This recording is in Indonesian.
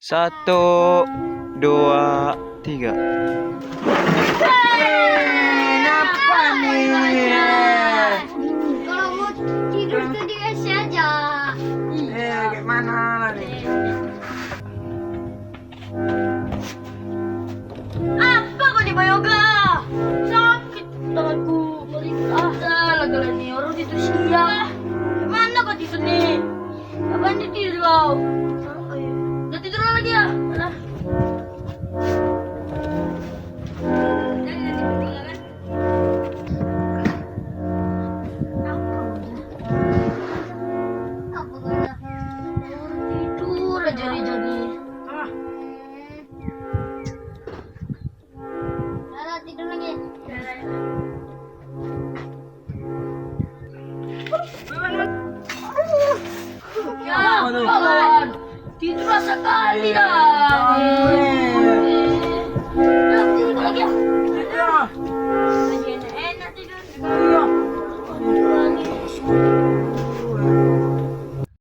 Satu, dua, tiga. Kenapa nih? Kalau mau tidur tuh di WC aja. Gimana nih? Apa kau di Bayoga? Sakit tanganku. Lagi nih orang itu siang. Mana kau tidur nih? Kapan dia tidur kau? Udah tidur lagi ya? Mana? Apa kata? Tidur aja nih jadi. Ada tidur lagi. Ya, kawan. Tidur sekali dah.